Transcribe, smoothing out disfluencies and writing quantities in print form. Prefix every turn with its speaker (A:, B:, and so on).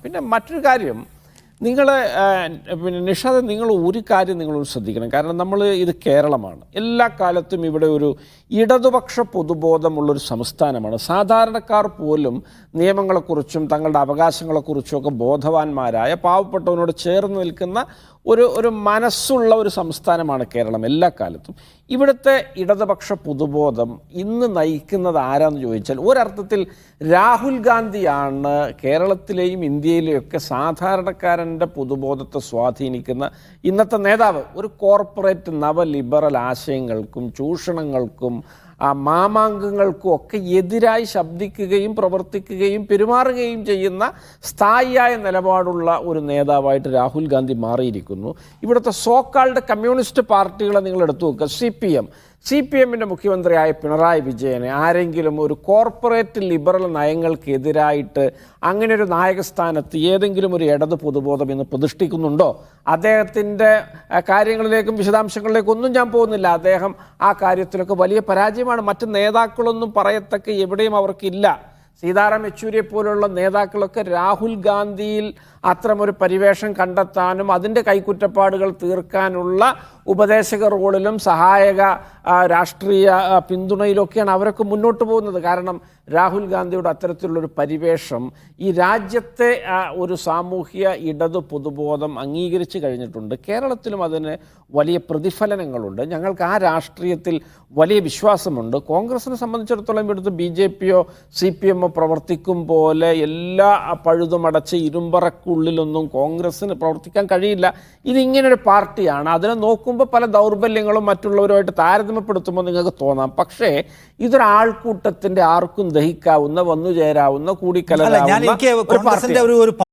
A: പിന്നെ മറ്റൊരു കാര്യം, നിങ്ങൾ പിന്നെ നിഷാദ്, നിങ്ങൾ ഒരു കാര്യം നിങ്ങൾ ശ്രദ്ധിക്കണം. കാരണം നമ്മൾ ഇത് കേരളമാണ്. എല്ലാ കാലത്തും ഇവിടെ ഒരു ഇടതുപക്ഷ പൊതുബോധമുള്ളൊരു സംസ്ഥാനമാണ്. സാധാരണക്കാർ പോലും നിയമങ്ങളെക്കുറിച്ചും തങ്ങളുടെ അവകാശങ്ങളെക്കുറിച്ചും ഒക്കെ ബോധവാന്മാരായ, പാവപ്പെട്ടവനോട് ചേർന്ന് നിൽക്കുന്ന ഒരു മനസ്സുള്ള ഒരു സംസ്ഥാനമാണ് കേരളം എല്ലാ കാലത്തും. ഇവിടുത്തെ ഇടതുപക്ഷ പൊതുബോധം ഇന്ന് നയിക്കുന്നത് ആരാന്ന് ചോദിച്ചാൽ, ഒരർത്ഥത്തിൽ രാഹുൽ ഗാന്ധിയാണ് കേരളത്തിലെയും ഇന്ത്യയിലെയും ഒക്കെ സാധാരണക്കാരൻ്റെ പൊതുബോധത്തെ സ്വാധീനിക്കുന്ന ഇന്നത്തെ നേതാവ്. ഒരു കോർപ്പറേറ്റ് നവ ലിബറൽ ആശയങ്ങൾക്കും ചൂഷണങ്ങൾക്കും മാമാങ്കങ്ങൾക്കും ഒക്കെ എതിരായി ശബ്ദിക്കുകയും പ്രവർത്തിക്കുകയും പെരുമാറുകയും ചെയ്യുന്ന സ്ഥായിയായ നിലപാടുള്ള ഒരു നേതാവായിട്ട് രാഹുൽ ഗാന്ധി മാറിയിരിക്കുന്നു. ഇവിടുത്തെ സോക്കാൾഡ് കമ്മ്യൂണിസ്റ്റ് പാർട്ടികളെ നിങ്ങൾ എടുത്തു നോക്കുക. സി പി എമ്മിൻ്റെ മുഖ്യമന്ത്രിയായ പിണറായി വിജയനെ ആരെങ്കിലും ഒരു കോർപ്പറേറ്റ് ലിബറൽ നയങ്ങൾക്കെതിരായിട്ട് അങ്ങനെ ഒരു നായകസ്ഥാനത്ത് ഏതെങ്കിലും ഒരു ഇടത് പൊതുബോധം ഇന്ന് പ്രതിഷ്ഠിക്കുന്നുണ്ടോ? അദ്ദേഹത്തിൻ്റെ കാര്യങ്ങളിലേക്കും വിശദാംശങ്ങളിലേക്കും ഒന്നും ഞാൻ പോകുന്നില്ല. അദ്ദേഹം ആ കാര്യത്തിലൊക്കെ വലിയ പരാജയമാണ്. മറ്റ് നേതാക്കളൊന്നും പറയത്തക്ക എവിടെയും അവർക്കില്ല. സീതാറാം യെച്ചൂരിയെ പോലുള്ള നേതാക്കളൊക്കെ രാഹുൽ ഗാന്ധിയിൽ അത്തരമൊരു പരിവേഷം കണ്ടെത്താനും അതിൻ്റെ കൈക്കുറ്റപ്പാടുകൾ തീർക്കാനുള്ള ഉപദേശക റോളിലും സഹായക രാഷ്ട്രീയ പിന്തുണയിലൊക്കെയാണ് അവരൊക്കെ മുന്നോട്ട് പോകുന്നത്. കാരണം രാഹുൽ ഗാന്ധിയുടെ അത്തരത്തിലുള്ളൊരു പരിവേഷം ഈ രാജ്യത്തെ ഒരു സാമൂഹ്യ ഇടതു പൊതുബോധം അംഗീകരിച്ച് കഴിഞ്ഞിട്ടുണ്ട്. കേരളത്തിലും അതിന് വലിയ പ്രതിഫലനങ്ങളുണ്ട്. ഞങ്ങൾക്ക് ആ രാഷ്ട്രീയത്തിൽ വലിയ വിശ്വാസമുണ്ട്. കോൺഗ്രസിനെ സംബന്ധിച്ചിടത്തോളം ഇവിടുത്തെ BJPയോ CPMോ പ്രവർത്തിക്കും പോലെ എല്ലാ പഴുതുമടച്ച് ഇരുമ്പറക്കുള്ളിലൊന്നും കോൺഗ്രസ്സിന് പ്രവർത്തിക്കാൻ കഴിയില്ല. ഇതിങ്ങനൊരു പാർട്ടിയാണ്. അതിനെ നോക്കുമ്പോൾ പല ദൗർബല്യങ്ങളും മറ്റുള്ളവരുമായിട്ട് താരതമ്യപ്പെടുത്തുമ്പോൾ നിങ്ങൾക്ക് തോന്നാം. പക്ഷേ ഇതൊരാൾക്കൂട്ടത്തിൻ്റെ ആർക്കും ദഹിക്കാവുന്ന, വന്നു ചേരാവുന്ന, കൂടിക്കലരാവുന്ന ഒരു പാർട്ടി.